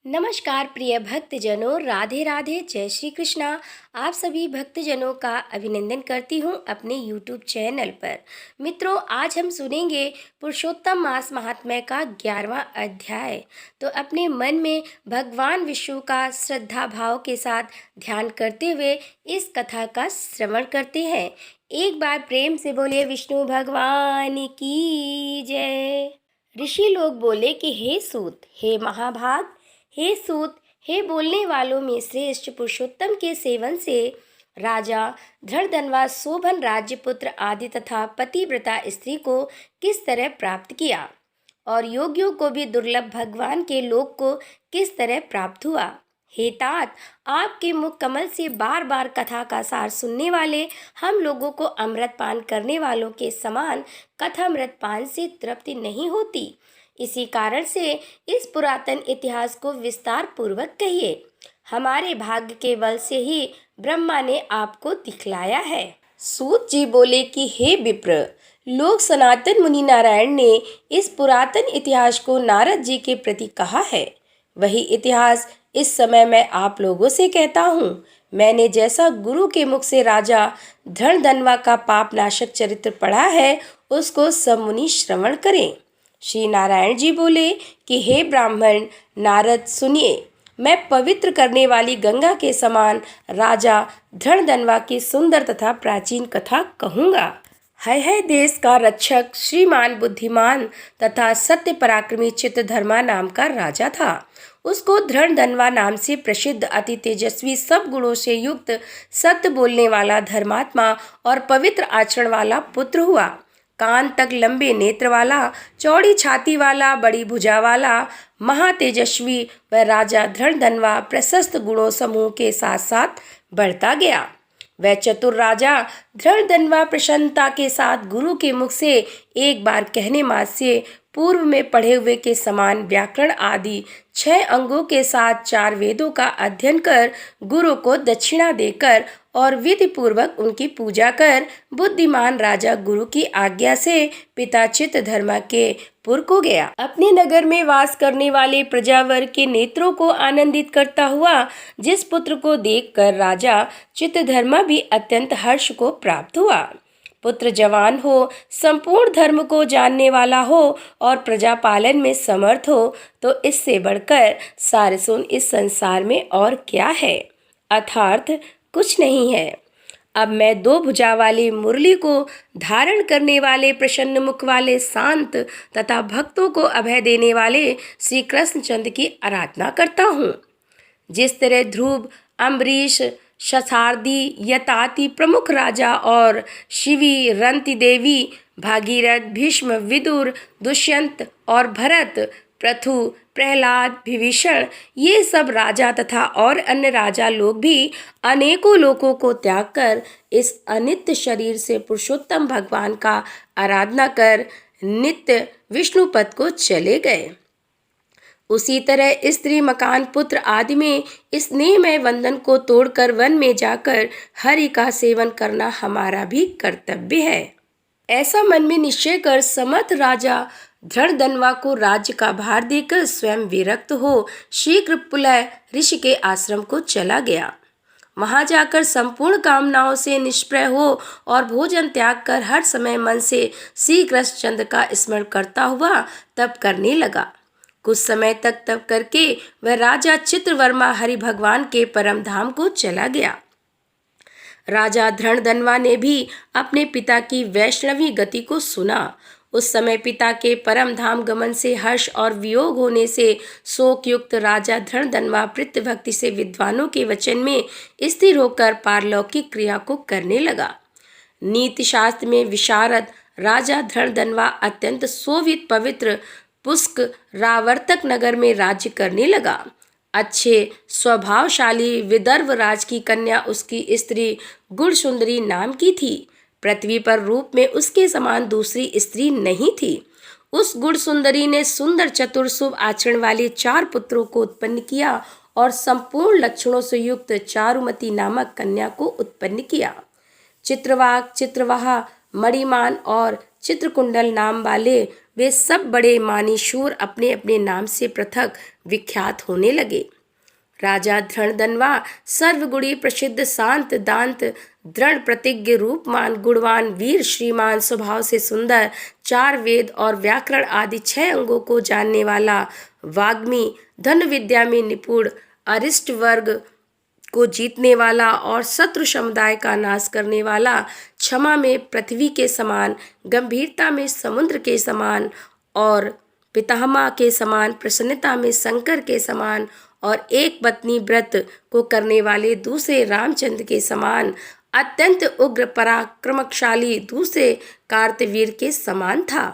नमस्कार प्रिय भक्तजनों, राधे राधे, जय श्री कृष्णा। आप सभी भक्तजनों का अभिनंदन करती हूँ अपने YouTube चैनल पर। मित्रों, आज हम सुनेंगे पुरुषोत्तम मास महात्म्य का 11वां अध्याय। तो अपने मन में भगवान विष्णु का श्रद्धा भाव के साथ ध्यान करते हुए इस कथा का श्रवण करते हैं। एक बार प्रेम से बोलिए विष्णु भगवान की जय। ऋषि लोग बोले कि हे सूत, हे महाभाग, हे सूत, हे बोलने वालों में श्रेष्ठ पुरुषोत्तम के सेवन से राजा धड़धनवा शोभन राज्यपुत्र आदि तथा पतिव्रता स्त्री को किस तरह प्राप्त किया और योगियों को भी दुर्लभ भगवान के लोक को किस तरह प्राप्त हुआ। हे तात, आपके मुख कमल से बार बार कथा का सार सुनने वाले हम लोगों को अमृत पान करने वालों के समान कथामृत पान से तृप्ति नहीं होती। इसी कारण से इस पुरातन इतिहास को विस्तार पूर्वक कहिए। हमारे भाग्य के बल से ही ब्रह्मा ने आपको दिखलाया है। सूत जी बोले कि हे विप्र, लोग सनातन मुनि नारायण ने इस पुरातन इतिहास को नारद जी के प्रति कहा है। वही इतिहास इस समय मैं आप लोगों से कहता हूँ। मैंने जैसा गुरु के मुख से राजा धड़धनवा का पाप नाशक चरित्र पढ़ा है, उसको सब मुनि श्रवण करें। श्री नारायण जी बोले कि हे ब्राह्मण नारद, सुनिए, मैं पवित्र करने वाली गंगा के समान राजा धड़धनवा की सुंदर तथा प्राचीन कथा कहूँगा। है देश का रक्षक श्रीमान बुद्धिमान तथा सत्य पराक्रमी चित्रधर्मा नाम का राजा था। उसको धड़धनवा नाम से प्रसिद्ध अति तेजस्वी सब गुणों से युक्त सत्य बोलने वाला धर्मात्मा और पवित्र आचरण वाला पुत्र हुआ। कान तक लंबे नेत्र वाला, चौड़ी छाती वाला, बड़ी भुजा वाला, महातेजस्वी वह राजा धड़धनवा प्रशस्त गुणों समूह के साथ साथ बढ़ता गया। वह चतुर राजा धड़धनवा प्रसन्नता के साथ गुरु के मुख से एक बार कहने मात्र से पूर्व में पढ़े हुए के समान व्याकरण आदि 6 अंगों के साथ 4 वेदों का अध्ययन कर गुरु को दक्षिणा देकर और विधि पूर्वक उनकी पूजा कर बुद्धिमान राजा गुरु की आज्ञा से पिता चित्रधर्मा के पुर को गया। अपने नगर में वास करने वाले प्रजावर्ग के नेत्रों को आनंदित करता हुआ जिस पुत्र को देखकर राजा चित्रधर्मा भी अत्यंत हर्ष को प्राप्त हुआ। पुत्र जवान हो, संपूर्ण धर्म को जानने वाला हो और प्रजा पालन में समर्थ हो, तो इससे बढ़कर सारसुन इस संसार में और क्या है? अर्थात कुछ नहीं है। अब मैं 2 भुजा वाली मुरली को धारण करने वाले प्रसन्न मुख वाले शांत तथा भक्तों को अभय देने वाले श्री कृष्णचंद्र की आराधना करता हूँ। जिस तरह ध्रुव, अम्बरीश, शशार्दी, यताति प्रमुख राजा और शिवी, रंति देवी, भागीरथ, भीष्म, विदुर, दुष्यंत और भरत, पृथु, प्रहलाद, विभीषण, ये सब राजा तथा और अन्य राजा लोग भी अनेकों लोगों को त्याग कर इस अनित्य शरीर से पुरुषोत्तम भगवान का आराधना कर नित्य विष्णु पद को चले गए। उसी तरह स्त्री, मकान, पुत्र आदि में स्नेहमय बंधन को तोड़कर वन में जाकर हरि का सेवन करना हमारा भी कर्तव्य है। ऐसा मन में निश्चय कर समर्थ राजा धड़धनवा को राज्य का भार देकर स्वयं विरक्त हो शीघ्र पुलह ऋषि के आश्रम को चला गया। वहां जाकर संपूर्ण कामनाओं से निष्प्रय हो और भोजन त्याग कर हर समय मन से श्री कृष्णचंद्र का स्मरण करता हुआ तप करने लगा। कुछ समय तक तप करके वह राजा चित्रवर्मा हरि भगवान के परम धाम को चला गया। राजा धड़धनवा ने भी अपने पिता की वैष्णवी गति को सुना। उस समय पिता के परम धाम गमन से हर्ष और वियोग होने से शोक युक्त राजा धड़धनवा प्रीत भक्ति से विद्वानों के वचन में स्थिर होकर पारलौकिक क्रिया को करने लगा। नीति शास्त्र में विशारद राजा धड़धनवा अत्यंत शोभित पवित्र पुष्क रावर्तक नगर में राज्य करने लगा। अच्छे स्वभावशाली विदर्भ राज की कन्या उसकी स्त्री गुणसुंदरी नाम की थी। पृथ्वी पर रूप में उसके समान दूसरी स्त्री नहीं थी। उस गुणसुंदरी ने सुंदर चतुर शुभ आचरण वाले 4 पुत्रों को उत्पन्न किया और संपूर्ण लक्षणों से युक्त चारुमती नामक कन्या को उत्पन्न किया। चित्रवाक, चित्रवाहा, मणिमान और चित्रकुंडल नाम वाले वे सब बड़े मानीशूर अपने अपने नाम से पृथक विख्यात होने लगे। राजा धृणधनवा सर्वगुणी प्रसिद्ध शांत दांत दृढ़ प्रतिज्ञ रूपमान गुणवान वीर श्रीमान स्वभाव से सुंदर 4 वेद और व्याकरण आदि 6 अंगों को जानने वाला वाग्मी धन विद्या में निपुण अरिष्ट वर्ग को जीतने वाला और शत्रु समुदाय का नाश करने वाला क्षमा में पृथ्वी के समान गंभीरता में समुद्र के समान और पितामह के समान प्रसन्नता में शंकर के समान और एक पत्नी व्रत को करने वाले दूसरे रामचंद्र के समान अत्यंत उग्र पराक्रमशाली दूसरे कार्तवीर के समान था।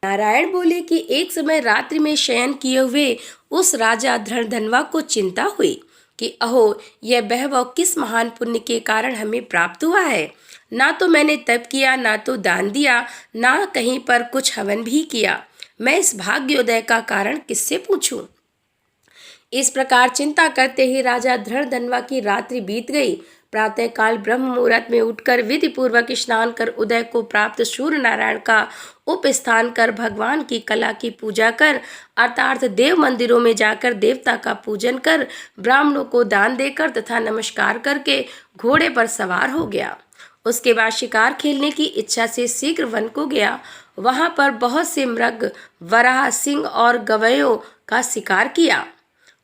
नारायण बोले कि एक समय रात्रि में शयन किए हुए उस राजा धृणधनवा को चिंता हुई कि अहो यह वैभव किस महान पुण्य के कारण हमें प्राप्त हुआ है। ना तो मैंने तप किया, ना तो दान दिया, ना कहीं पर कुछ हवन भी किया। मैं इस भाग्योदय का कारण किससे पूछूं। इस प्रकार चिंता करते ही राजा धृणधनवा की रात्रि बीत गई। प्रातःकाल ब्रह्म मुहूर्त में उठकर विधि पूर्वक स्नान कर उदय को प्राप्त सूर्य नारायण का उपस्थान कर भगवान की कला की पूजा कर अर्थात देव मंदिरों में जाकर देवता का पूजन कर ब्राह्मणों को दान देकर तथा नमस्कार करके घोड़े पर सवार हो गया। उसके बाद शिकार खेलने की इच्छा से शीघ्र वन को गया। वहां पर बहुत से मृग वराह सिंह और गवयों का शिकार किया।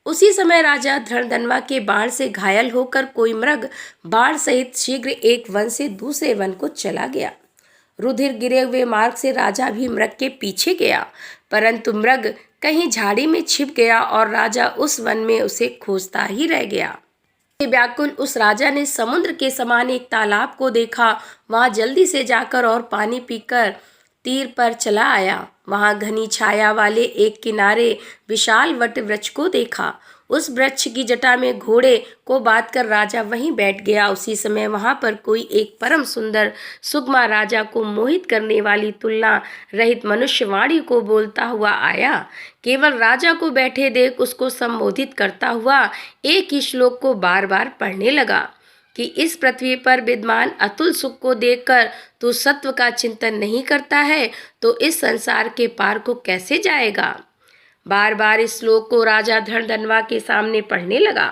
उसी समय राजा धृणधनवा के बाण से घायल होकर कोई मृग बाण सहित शीघ्र एक वन से दूसरे वन को चला गया। रुधिर गिरे हुए मार्ग से राजा भी मृग के पीछे गया, परंतु मृग कहीं झाड़ी में छिप गया और राजा उस वन में उसे खोजता ही रह गया। व्याकुल उस राजा ने समुद्र के समान एक तालाब को देखा। वहां जल्दी से जाकर और पानी पीकर तीर पर चला आया। वहां घनी छाया वाले एक किनारे विशाल वट वृक्ष को देखा। उस वृक्ष की जटा में घोड़े को बांधकर राजा वहीं बैठ गया। उसी समय वहां पर कोई एक परम सुंदर सुगमा राजा को मोहित करने वाली तुलना रहित मनुष्यवाणी को बोलता हुआ आया। केवल राजा को बैठे देख उसको संबोधित करता हुआ एक ही श्लोक को बार बार पढ़ने लगा कि इस पृथ्वी पर विद्यमान अतुल सुख को देखकर तू सत्व का चिंतन नहीं करता है तो इस संसार के पार को कैसे जाएगा। बार बार इस श्लोक को राजा धृणधनवा के सामने पढ़ने लगा।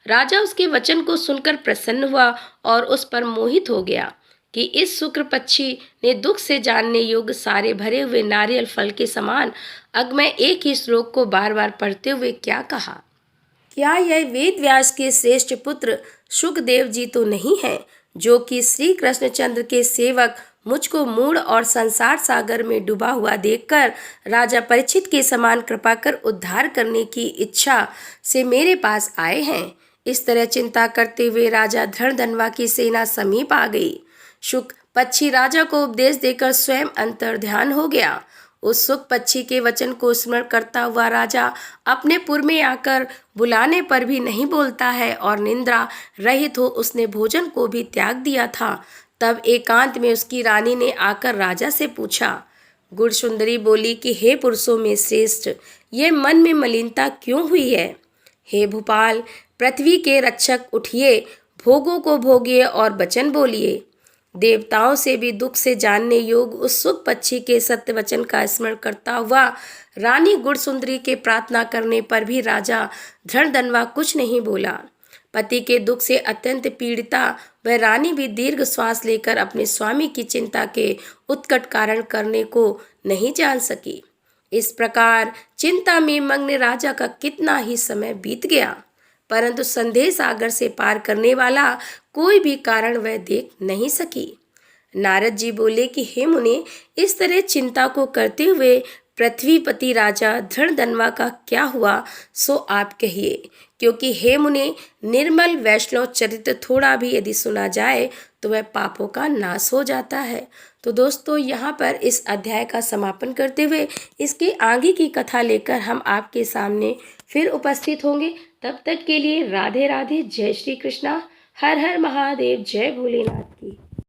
राजा उसके वचन को सुनकर प्रसन्न हुआ और उस पर मोहित हो गया कि इस शुक्र पक्षी ने दुख से जानने योग्य सारे भरे हुए नारियल फल के समान अगमय एक ही श्लोक को बार बार पढ़ते हुए क्या कहा। क्या यह वेद व्यास के श्रेष्ठ पुत्र सुखदेव जी तो नहीं है, जो कि श्री कृष्णचंद्र के सेवक मुझको मूढ़ और संसार सागर में डूबा हुआ देखकर राजा परीक्षित के समान कृपा कर उद्धार करने की इच्छा से मेरे पास आए हैं। इस तरह चिंता करते हुए राजा धृणधनवा की सेना समीप आ गई। शुक पक्षी राजा को उपदेश देकर स्वयं अंतर्ध्यान हो गया। उस सुख पक्षी के वचन को स्मरण करता हुआ राजा अपने पुर में आकर बुलाने पर भी नहीं बोलता है और निंद्रा रहित हो उसने भोजन को भी त्याग दिया था। तब एकांत में उसकी रानी ने आकर राजा से पूछा। गुण सुंदरी बोली कि हे पुरुषों में श्रेष्ठ, ये मन में मलिनता क्यों हुई है। हे भूपाल, पृथ्वी के रक्षक उठिए, भोगों को भोगिए और वचन बोलिए। देवताओं से भी दुख से जानने योग्य उस सुख पक्षी के सत्य वचन का स्मरण करता हुआ रानी गुणसुंदरी के प्रार्थना करने पर भी राजा धृणधनवा कुछ नहीं बोला। पति के दुख से अत्यंत पीड़िता वह रानी भी दीर्घ श्वास लेकर अपने स्वामी की चिंता के उत्कट कारण करने को नहीं जान सकी। इस प्रकार चिंता में मग्न राजा का कितना ही समय बीत गया, परंतु संदेह सागर से पार करने वाला कोई भी कारण वह देख नहीं सकी। नारद जी बोले कि हे मुने, इस तरह चिंता को करते हुए पृथ्वीपति राजा धृणधनवा का क्या हुआ सो आप कहिए, क्योंकि हे मुने, निर्मल वैष्णव चरित्र थोड़ा भी यदि सुना जाए तो वह पापों का नाश हो जाता है। तो दोस्तों, यहाँ पर इस अध्याय का समापन करते हुए इसके आगे की कथा लेकर हम आपके सामने फिर उपस्थित होंगे। तब तक के लिए राधे राधे, जय श्री कृष्णा, हर हर महादेव, जय भोलेनाथ।